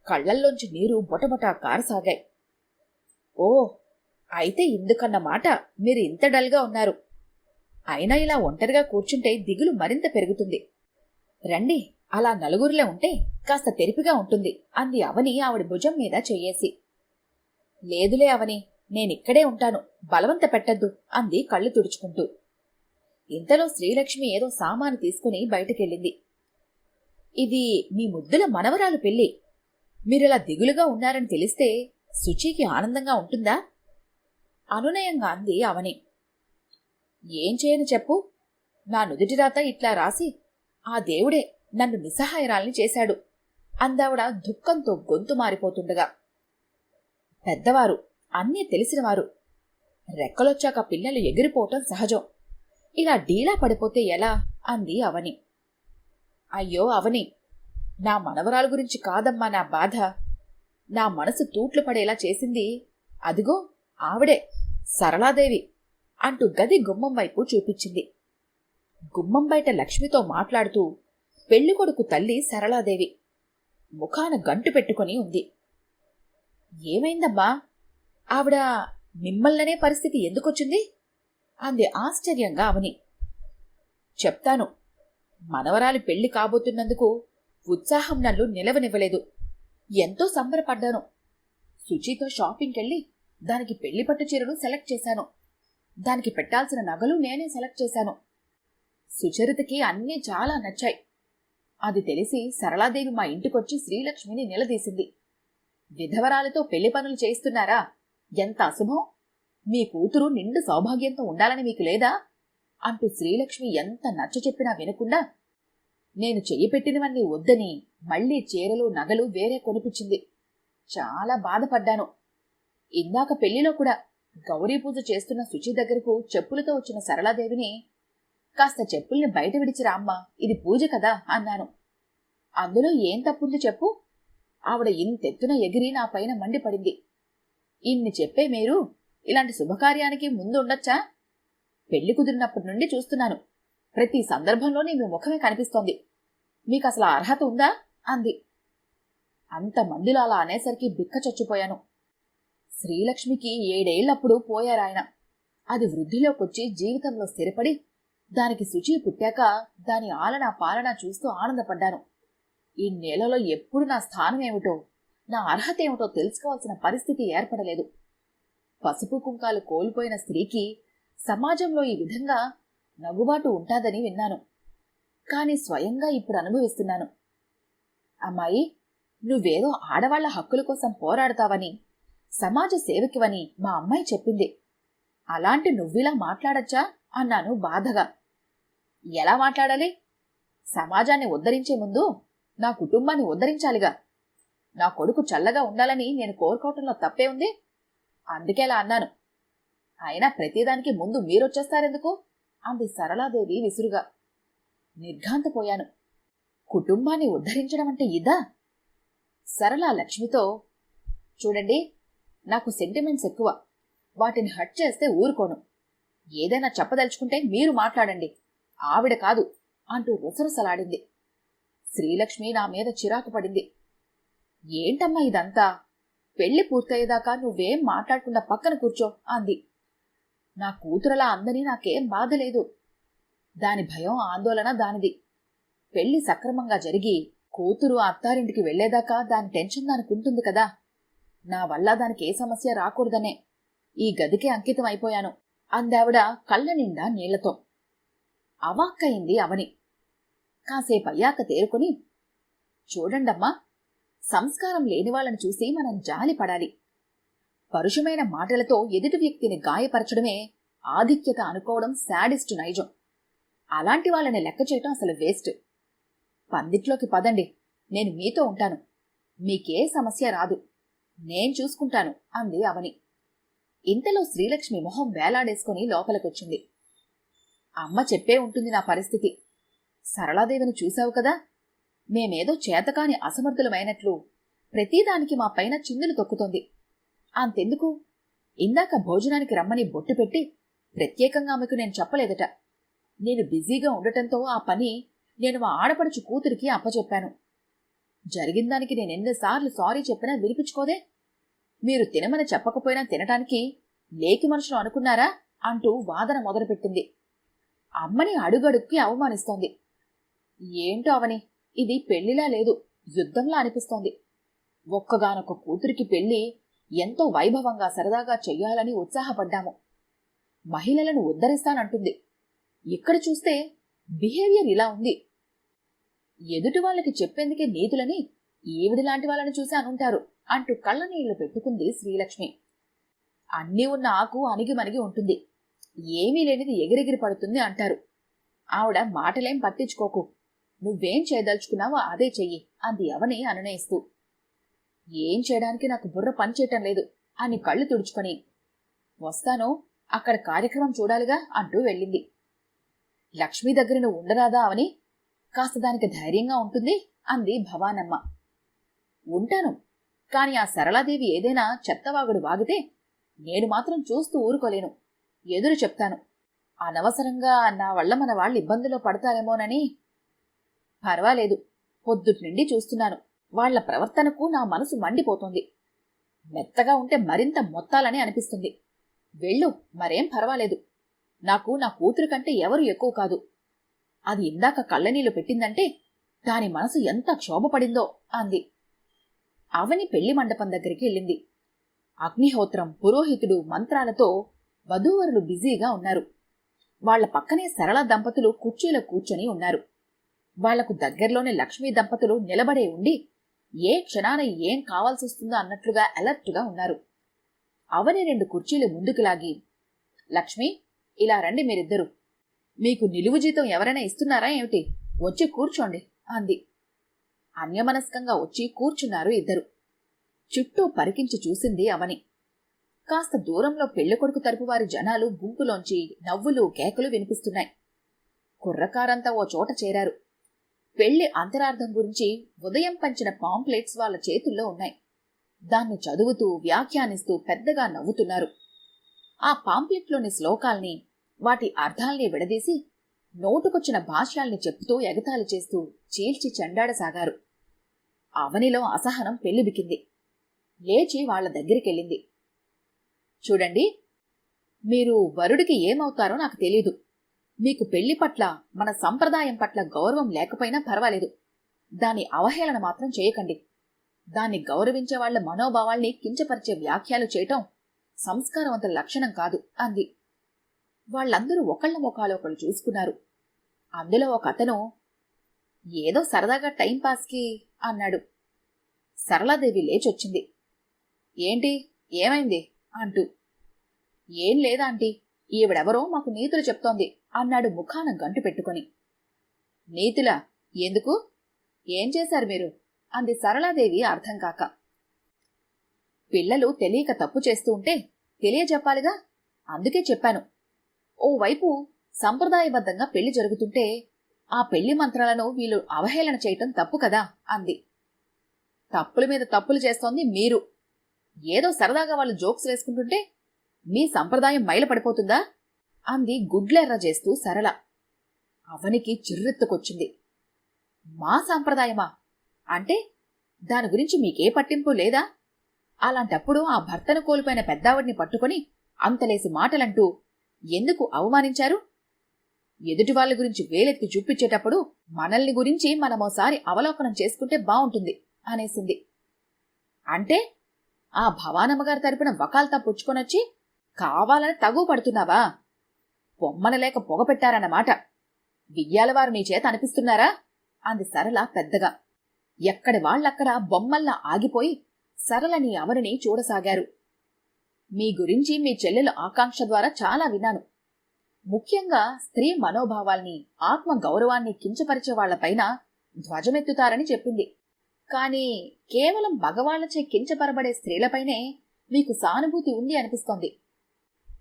కళ్లల్లోంచి నీరు బొటబొటా కారసాగాయి. ఓ, అయితే ఇందుకన్నమాట మీరు ఇంత డల్గా ఉన్నారు. అయినా ఇలా ఒంటరిగా కూర్చుంటే దిగులు మరింత పెరుగుతుంది. రండి, అలా నలుగురిలో ఉంటే కాస్త తెరిపిగా ఉంటుంది అంది అవని ఆవిడ భుజం మీద చెయ్యేసి. లేదులే అవని, నేనిక్కడే ఉంటాను, బలవంత పెట్టద్దు అంది కళ్ళు తుడుచుకుంటూ. ఇంతలో శ్రీలక్ష్మి ఏదో సామాను తీసుకుని బయటకెళ్ళింది. ఇది మీ ముద్దుల మనవరాలు పెళ్లి. మీరిలా దిగులుగా ఉన్నారని తెలిస్తే శుచికి ఆనందంగా ఉంటుందా? అనునయంగా అంది అవని. ఏం చేయను చెప్పు, నా నుదుటి రాత ఇట్లా రాసి ఆ దేవుడే నన్ను నిస్సహాయరాల్ని చేశాడు అందావిడ దుఃఖంతో గొంతు మారిపోతుండగా. పెద్దవారు, అన్నీ తెలిసినవారు. రెక్కలొచ్చాక పిల్లలు ఎగిరిపోవటం సహజం. ఇలా డీలా పడిపోతే ఎలా అంది అవని. అయ్యో అవని, నా మనవరాలు గురించి కాదమ్మా నా బాధ. నా మనసు తూట్లు పడేలా చేసింది అదిగో ఆవిడే, సరళాదేవి అంటూ గది గుమ్మం వైపు చూపించింది. గుమ్మం బయట లక్ష్మితో మాట్లాడుతూ పెళ్లికొడుకు తల్లి సరళాదేవి ముఖాన గంటు పెట్టుకుని ఉంది. ఏమైందమ్మా? ఆవిడ మిమ్మల్ననే పరిస్థితి ఎందుకొచ్చింది అంది ఆశ్చర్యంగా అవని. చెప్తాను. మనవరాలి పెళ్లి కాబోతున్నందుకు ఉత్సాహం నన్ను నిలవనివ్వలేదు. ఎంతో సంబరపడ్డాను. శుచితో షాపింగ్కెళ్ళి దానికి పెళ్లి పట్టు చీరలు సెలెక్ట్ చేశాను. దానికి పెట్టాల్సిన నగలు నేనే సెలెక్ట్ చేశాను. సుచరితకి అన్నీ చాలా నచ్చాయి. అది తెలిసి సరళాదేవి మా ఇంటికొచ్చి శ్రీలక్ష్మిని నిలదీసింది. విధవరాలతో పెళ్లి పనులు చేయిస్తున్నారా? ఎంత అశుభం! మీ కూతురు నిండు సౌభాగ్యంతో ఉండాలని మీకు లేదా అంటూ శ్రీలక్ష్మి ఎంత నచ్చ చెప్పినా వినకుండా నేను చెయ్యి పెట్టినవన్నీ వద్దని మళ్లీ చీరలు నగలు వేరే కొనిపించింది. చాలా బాధపడ్డాను. ఇందాక పెళ్లిలో కూడా గౌరీ పూజ చేస్తున్న శుచి దగ్గరకు చెప్పులతో వచ్చిన సరళాదేవిని, కాస్త చెప్పుల్ని బయట విడిచిరా అమ్మా, ఇది పూజ కదా అన్నాను. అందులో ఏం తప్పుంది చెప్పు? ఆవిడ ఇంతెత్తున ఎగిరి నా పైన మండిపడింది. ఇన్ని చెప్పే మీరు ఇలాంటి శుభకార్యానికి ముందు ఉండొచ్చా? పెళ్లి కుదిరినప్పటి నుండి చూస్తున్నాను. ప్రతి సందర్భంలోనే మీ ముఖమే కనిపిస్తోంది. మీకు అసలు అర్హత ఉందా అంది. అంతమందిలో అలా అనేసరికి బిక్క చచ్చిపోయాను. శ్రీలక్ష్మికి 7 ఏళ్లప్పుడు పోయారాయన. అది వృద్ధిలోకొచ్చి జీవితంలో స్థిరపడి దానికి శుచి పుట్టాక దాని ఆలన పాలన చూస్తూ ఆనందపడ్డాను. ఈ నేలలో ఎప్పుడు నా స్థానం ఏమిటో, నా అర్హత ఏమిటో తెలుసుకోవాల్సిన పరిస్థితి ఏర్పడలేదు. పసుపు కుంకాలు కోల్పోయిన స్త్రీకి సమాజంలో ఈ విధంగా నగుబాటు ఉంటాదని విన్నాను. కాని స్వయంగా ఇప్పుడు అనుభవిస్తున్నాను. అమ్మాయి, నువ్వేదో ఆడవాళ్ల హక్కుల కోసం పోరాడతావని, సమాజ సేవకివని మా అమ్మాయి చెప్పింది. అలాంటి నువ్విలా మాట్లాడచ్చా అన్నాను బాధగా. ఎలా మాట్లాడాలి? సమాజాన్ని ఉద్ధరించే ముందు నా కుటుంబాన్ని ఉద్ధరించాలిగా. నా కొడుకు చల్లగా ఉండాలని నేను కోరుకోవటంలో తప్పే ఉంది. అందుకేలా అన్నాను. అయినా ప్రతిదానికి ముందు మీరొచ్చేస్తారెందుకు అంది సరళాదేవి విసురుగా. నిర్ఘాంతపోయాను. కుటుంబాన్ని ఉద్ధరించడం అంటే ఇదా? సరళ లక్ష్మితో, చూడండి, నాకు సెంటిమెంట్స్ ఎక్కువ. వాటిని హట్ చేస్తే ఊరుకోను. ఏదైనా చెప్పదలుచుకుంటే మీరు మాట్లాడండి, ఆవిడ కాదు అంటూ రుసరుసలాడింది. శ్రీలక్ష్మి నా మీద చిరాకు పడింది. ఏంటమ్మా ఇదంతా? పెళ్లి పూర్తయ్యేదాకా నువ్వేం మాట్లాడకుండా పక్కన కూర్చో అంది. నా కూతురలా అందని నాకేం బాధ లేదు. దాని భయం ఆందోళన దానిది. పెళ్లి సక్రమంగా జరిగి కూతురు అత్తారింటికి వెళ్లేదాకా దాని టెన్షన్ దానికి ఉంటుంది కదా. నా వల్ల దానికి ఏ సమస్య రాకూడదనే ఈ గదికే అంకితం అయిపోయాను అందావిడ కళ్ళ నిండా నీళ్లతో. అవాక్కయింది అవని. కాసేపయ్యాక తేరుకుని, చూడండమ్మా, సంస్కారం లేని వాళ్ళని చూసి మనం జాలి పడాలి. పరుషమైన మాటలతో ఎదుటి వ్యక్తిని గాయపరచడమే ఆధిక్యత అనుకోవడం శాడిస్టు నైజం. అలాంటి వాళ్ళని లెక్క చేయటం అసలు వేస్ట్. పందిట్లోకి పదండి, నేను మీతో ఉంటాను. మీకే సమస్య రాదు, నేను చూసుకుంటాను అంది అవని. ఇంతలో శ్రీలక్ష్మి మొహం వేలాడేసుకుని లోపలికొచ్చింది. అమ్మ చెప్పే ఉంటుంది నా పరిస్థితి. సరళాదేవిని చూశావు కదా, మేమేదో చేతకాని అసమర్థులమైనట్లు ప్రతిదానికి మా పైన చిందులు తొక్కుతోంది. అంతెందుకు, ఇందాక భోజనానికి రమ్మని బొట్టు పెట్టి ప్రత్యేకంగా ఆమెకు నేను చెప్పలేదట. నేను బిజీగా ఉండటంతో ఆ పని నేను మా ఆడపడుచు కూతురికి అప్పచెప్పాను. జరిగిందానికి నేనెన్నిసార్లు సారీ చెప్పినా వినిపించుకోదే. మీరు తినమని చెప్పకపోయినా తినటానికి లేకి మనుషులు అనుకున్నారా అంటూ వాదన మొదలుపెట్టింది. అమ్మని అడుగడుక్కి అవమానిస్తోంది. ఏంటో అవని, ఇది పెళ్లిలా లేదు, యుద్ధంలా అనిపిస్తోంది. ఒక్కగానొక్క కూతురికి పెళ్లి ఎంతో వైభవంగా సరదాగా చెయ్యాలని ఉత్సాహపడ్డాము. మహిళలను ఉద్ధరిస్తానంటుంది. ఇక్కడ చూస్తే బిహేవియర్ ఇలా ఉంది. ఎదుటి వాళ్ళకి చెప్పేందుకే నీతులని ఈవిడిలాంటి వాళ్ళని చూసి అనుంటారు అంటూ కళ్ళనీళ్లు పెట్టుకుంది శ్రీలక్ష్మి. అన్నీ ఉన్న ఆకు అణిగిమణిగి ఉంటుంది, ఏమీ లేనిది ఎగిరెగిరి పడుతుంది అంటారు. ఆవిడ మాటలేం పట్టించుకోకు, నువ్వేం చేయదలుచుకున్నావో అదే చెయ్యి అంది అవని అనునయిస్తూ. ఏం చేయడానికి నాకు బుర్ర పనిచేయటం లేదు అని కళ్ళు తుడుచుకొని, వస్తాను, అక్కడ కార్యక్రమం చూడాలిగా అంటూ వెళ్ళింది. లక్ష్మి దగ్గర నువ్వు ఉండరాదా అవని? కాస్త దానికి ధైర్యంగా ఉంటుంది అంది భవానమ్మ. ఉంటాను, కాని ఆ సరళాదేవి ఏదైనా చెత్తవాగుడు వాగితే నేను మాత్రం చూస్తూ ఊరుకోలేను. ఎదురు చెప్తాను. అనవసరంగా నా వల్ల మన వాళ్ళు ఇబ్బందుల్లో పడతారేమోనని. పర్వాలేదు, పొద్దుటి నుండి చూస్తున్నాను. వాళ్ల ప్రవర్తనకు నా మనసు మండిపోతుంది. మెత్తగా ఉంటే మరింత మొత్తాలని అనిపిస్తుంది. వెళ్ళు, మరేం పర్వాలేదు. నాకు నా కూతురు కంటే ఎవరు ఎక్కువ కాదు. అది ఇందాక కళ్ళనీళ్లు పెట్టిందంటే దాని మనసు ఎంత క్షోభపడిందో అంది. అవని పెళ్లి మండపం దగ్గరికి వెళ్ళింది. అగ్నిహోత్రం, పురోహితుడు, మంత్రాలతో వధూవరులు బిజీగా ఉన్నారు. వాళ్ల పక్కనే సరళ దంపతులు కుర్చీలో కూర్చొని ఉన్నారు. వాళ్లకు దగ్గరలోనే లక్ష్మీ దంపతులు నిలబడే ఉండి ఏ క్షణాన ఏం కావాల్సొస్తుందో అన్నట్లుగా అలర్ట్గా ఉన్నారు. అవని 2 కుర్చీలు ముందుకు లాగి, లక్ష్మి, ఇలా రండి మీరిద్దరు. మీకు నిలువు జీతం ఎవరైనా ఇస్తున్నారా ఏమిటి? వచ్చి కూర్చోండి అంది. అన్యమనస్కంగా వచ్చి కూర్చున్నారు ఇద్దరు. చుట్టూ పరికించి చూసింది అవని. కాస్త దూరంలో పెళ్లికొడుకు తరపు వారి జనాలు గుంపులోంచి నవ్వులు కేకలు వినిపిస్తున్నాయి. కుర్రకారంతా ఓ చోట చేరారు. పెళ్లి అంతరార్థం గురించి ఉదయం పంచిన పాంప్లెట్స్ వాళ్ళ చేతుల్లో ఉన్నాయి. దాన్ని చదువుతూ వ్యాఖ్యానిస్తూ పెద్దగా నవ్వుతున్నారు. ఆ పాంప్లెట్లోని శ్లోకాల్ని, వాటి అర్థాల్ని విడదీసి నోటుకొచ్చిన భాష్యాల్ని చెప్పుతూ ఎగతాళి చేస్తూ చీల్చి చెండాడసాగారు. అవనిలో అసహనం పెళ్లిబికింది. లేచి వాళ్ల దగ్గరికెళ్ళింది. చూడండి, మీరు వరుడికి ఏమవుతారో నాకు తెలీదు. మీకు పెళ్లి పట్ల, మన సంప్రదాయం పట్ల గౌరవం లేకపోయినా పర్వాలేదు, దాని అవహేళన మాత్రం చేయకండి. దాన్ని గౌరవించే వాళ్ల మనోభావాల్ని కించపరిచే వ్యాఖ్యలు చేయటం సంస్కారవంతుల లక్షణం కాదు అంది. వాళ్ళందరూ ఒకళ్ళ ముఖాలొకళ్ళు చూసుకున్నారు. అందులో ఒక అతను, ఏదో సరదాగా టైంపాస్కి అన్నాడు. సరళాదేవి లేచొచ్చింది. ఏంటి, ఏమైంది అంటూ. ఏం లేదా ఆంటీ, ఈవిడెవరో మాకు నీతులు చెప్తోంది అన్నాడు ముఖాన గంటు పెట్టుకొని. నీతులా? ఎందుకు? ఏం చేశారు మీరు అంది సరళాదేవి అర్థం కాక. పిల్లలు తెలియక తప్పు చేస్తూ ఉంటే తెలియజెప్పాలిగా, అందుకే చెప్పాను. ఓవైపు సంప్రదాయబద్ధంగా పెళ్లి జరుగుతుంటే ఆ పెళ్లి మంత్రాలను వీళ్ళు అవహేళన చేయటం తప్పు కదా అంది. తప్పుల మీద తప్పులు చేస్తోంది మీరు. ఏదో సరదాగా వాళ్ళు జోక్స్ వేసుకుంటుంటే మీ సంప్రదాయం మైలపడిపోతుందా అంది గుడ్లెర్ర చేస్తూ సరళ. అవనికి చిర్రెత్తుకొచ్చింది. మా సంప్రదాయమా అంటే దాని గురించి మీకే పట్టింపు లేదా? అలాంటప్పుడు ఆ భర్తను కోల్పోయిన పెద్దావిడిని పట్టుకొని అంతలేసి మాటలంటూ ఎందుకు అవమానించారు? ఎదుటి వాళ్ళ గురించి వేలెత్తి చూపించేటప్పుడు మనల్ని గురించి మనమోసారి అవలోకనం చేసుకుంటే బావుంటుంది అనేసింది. అంటే ఆ భవానమ్మగారి తరపున వకాల్తా పుచ్చుకొనొచ్చి కావాలని తగు పడుతున్నావా? పొమ్మనలేక పొగ పెట్టారన్నమాట. వియ్యాలవారు నీ చేత అనిపిస్తున్నారా అంది సరళ పెద్దగా. ఎక్కడి వాళ్ళక్కడ బొమ్మల్లా ఆగిపోయి సరళని అవరిని చూడసాగారు. మీ గురించి మీ చెల్లెల ఆకాంక్ష ద్వారా చాలా విన్నాను. ముఖ్యంగా స్త్రీ మనోభావాల్ని, ఆత్మ గౌరవాన్ని కించపరిచే వాళ్లపైన ధ్వజమెత్తుతారని చెప్పింది. కాని కేవలం మగవాళ్లచే కించపరబడే స్త్రీలపైనే మీకు సానుభూతి ఉంది అనిపిస్తోంది.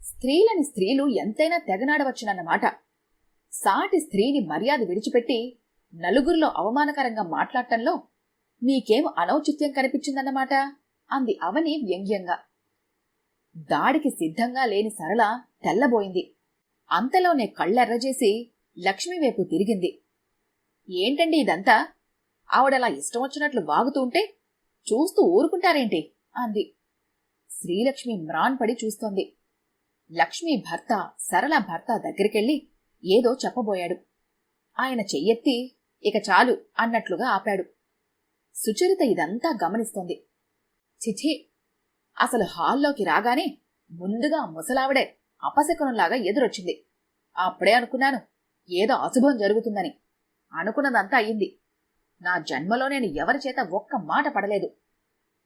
స్త్రీలని స్త్రీలు ఎంతైనా తెగనాడవచ్చునన్నమాట. సాటి స్త్రీని మర్యాద విడిచిపెట్టి నలుగురిలో అవమానకరంగా మాట్లాడటంలో మీకేం అనౌచిత్యం కనిపించిందన్నమాట అంది అవని వ్యంగ్యంగా. దాడికి సిద్ధంగా లేని సరళ తెల్లబోయింది. అంతలోనే కళ్ళెర్రజేసి లక్ష్మివైపు తిరిగింది. ఏంటండి ఇదంతా? ఆవిడలా ఇష్టం వచ్చినట్లు వాగుతూ ఉంటే చూస్తూ ఊరుకుంటారేంటి అంది. శ్రీలక్ష్మి మ్రాన్పడి చూస్తోంది. లక్ష్మి భర్త సరళ భర్త దగ్గరికెళ్ళి ఏదో చెప్పబోయాడు. ఆయన చెయ్యెత్తి ఇక చాలు అన్నట్లుగా ఆపాడు. సుచరిత ఇదంతా గమనిస్తోంది. చిచి, అసలు హాల్లోకి రాగానే ముందుగా ముసలావిడే అపశకునంలాగా ఎదురొచ్చింది. అప్పుడే అనుకున్నాను ఏదో అశుభం జరుగుతుందని. అనుకున్నదంతా అయ్యింది. నా జన్మలో నేను ఎవరి చేత ఒక్క మాట పడలేదు.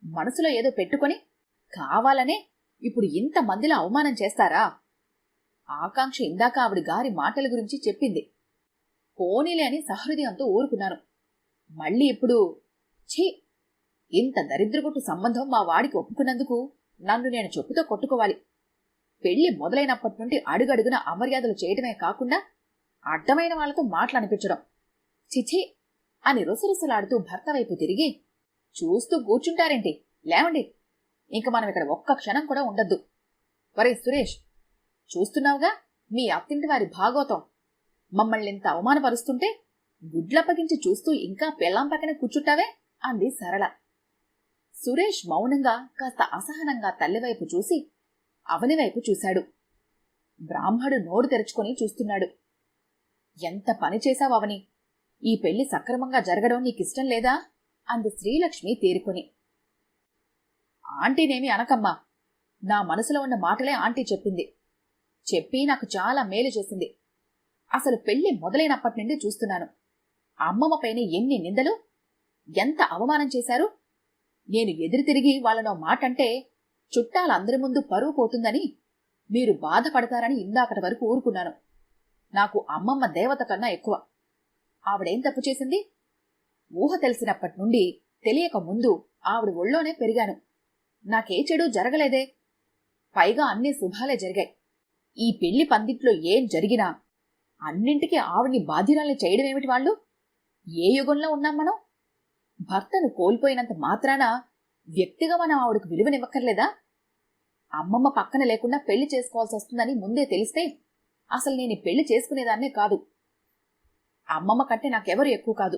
మనసులో ఏదో పెట్టుకొని కావాలనే ఇప్పుడు ఇంతమందిలో అవమానం చేస్తారా? ఆకాంక్ష ఇందాక ఆవిడ గారి మాటల గురించి చెప్పింది. పోనీలే అని సహృదయంతో ఊరుకున్నాను. మళ్ళీ ఇప్పుడు ఛీ, ఇంత దరిద్రగొట్టు సంబంధం మా వాడికి ఒప్పుకున్నందుకు నన్ను నేను చెప్పుతో కొట్టుకోవాలి. పెళ్లి మొదలైనప్పటి నుండి అడుగడుగున అమర్యాదలు చేయటమే కాకుండా అడ్డమైన వాళ్లతో మాటలనిపించడం. చిచి అని రుసరుసలాడుతూ భర్త వైపు తిరిగి, చూస్తూ కూర్చుంటారేంటి, లేవండి, ఇంక మనం ఇక్కడ ఒక్క క్షణం కూడా ఉండద్దు. వరే సురేష్, చూస్తున్నావుగా మీ అత్తింటి వారి భాగోతం. మమ్మల్ని ఇంత అవమానపరుస్తుంటే గుడ్లప్పగించి చూస్తూ ఇంకా పెళ్ళాం పక్కన కూర్చుంటావే అంది సరళ. సురేష్ మౌనంగా కాస్త అసహనంగా తల్లివైపు చూసి అవనివైపు చూశాడు. బ్రాహ్మడు నోరు తెరుచుకొని చూస్తున్నాడు. ఎంత పని చేశావు అవని, ఈ పెళ్లి సక్రమంగా జరగడం నీకిష్టం లేదా అంది శ్రీలక్ష్మి తేరుకొని. ఆంటీనేమి అనకమ్మా, నా మనసులో ఉన్న మాటలే ఆంటీ చెప్పింది. చెప్పి నాకు చాలా మేలు చేసింది. అసలు పెళ్లి మొదలైనప్పటి నుండి చూస్తున్నాను. అమ్మమ్మ పైన ఎన్ని నిందలు, ఎంత అవమానం చేశారు. నేను ఎదురు తిరిగి వాళ్ళనో మాటంటే చుట్టాలందరి ముందు పరువు పోతుందని, మీరు బాధపడతారని ఇందాకటి వరకు ఊరుకున్నాను. నాకు అమ్మమ్మ దేవత కన్నా ఎక్కువ. ఆవిడేం తప్పు చేసింది? ఊహ తెలిసినప్పటి నుండి తెలియక ముందు ఆవిడ ఒళ్ళోనే పెరిగాను. నాకే చెడు జరగలేదే. పైగా అన్ని శుభాలే జరిగాయి. ఈ పెళ్లి పందిట్లో ఏం జరిగినా అన్నింటికీ ఆవిడ్ని బాధ్యురాల్ని చేయడమేమిటి వాళ్ళు? ఏ యుగంలో ఉన్నాం మనం? భర్తను కోల్పోయినంత మాత్రాన వ్యక్తిగా మనం ఆవిడకు విలువనివ్వక్కర్లేదా? అమ్మమ్మ పక్కన లేకుండా పెళ్లి చేసుకోవాల్సి వస్తుందని ముందే తెలిస్తే అసలు నేను పెళ్లి చేసుకునేదాన్నే కాదు. అమ్మమ్మ కంటే నాకెవరు ఎక్కువ కాదు.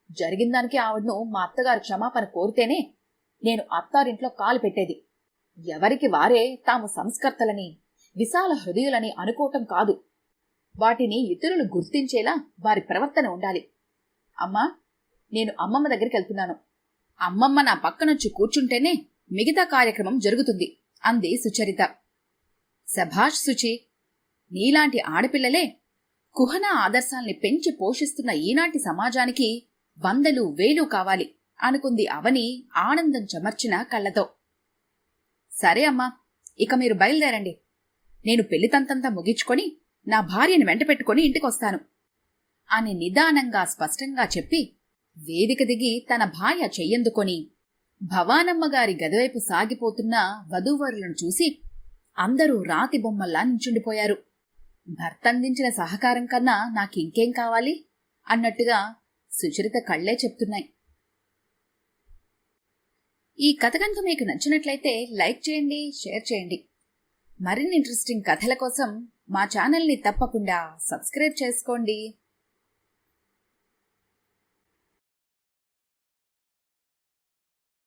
జరిగిందానికి ఆవిడను మా అత్తగారు క్షమాపణ కోరితేనే నేను అత్తారింట్లో కాలు పెట్టేది. ఎవరికి వారే తాము సంస్కర్తలని, విశాల హృదయులని అనుకోవటం కాదు. వాటిని ఇతరులు గుర్తించేలా వారి ప్రవర్తన ఉండాలి. అమ్మా, నేను అమ్మమ్మ దగ్గరికి వెళ్తున్నాను. అమ్మమ్మ నా పక్కనొచ్చి కూర్చుంటేనే మిగతా కార్యక్రమం జరుగుతుంది అంది సుచరిత. శభాష్ సుచి, నీలాంటి ఆడపిల్లలే కుహన ఆదర్శాల్ని పెంచి పోషిస్తున్న ఈనాటి సమాజానికి 100 1000 కావాలి అనుకుంది అవని ఆనందం చెమర్చిన కళ్ళతో. సరే అమ్మా, ఇక మీరు బయలుదేరండి. నేను పెళ్లితంతంతా ముగించుకొని నా భార్యను వెంట పెట్టుకుని ఇంటికొస్తాను అని నిదానంగా స్పష్టంగా చెప్పి వేదిక దిగి తన భార్య చెయ్యందుకొని భవానమ్మగారి గదివైపు సాగిపోతున్న వధూవరులను చూసి అందరూ రాతి బొమ్మల్లా నించుండిపోయారు. భర్తందించిన సహకారం కన్నా నాకింకేం కావాలి అన్నట్టుగా సుచరిత కళ్లే చెప్తున్నాయి. ఈ కథ కనుక మీకు నచ్చినట్లయితే లైక్ చేయండి, షేర్ చేయండి. మరిన్ని ఇంట్రెస్టింగ్ కథల కోసం మా ఛానల్ని తప్పకుండా సబ్స్క్రైబ్ చేసుకోండి.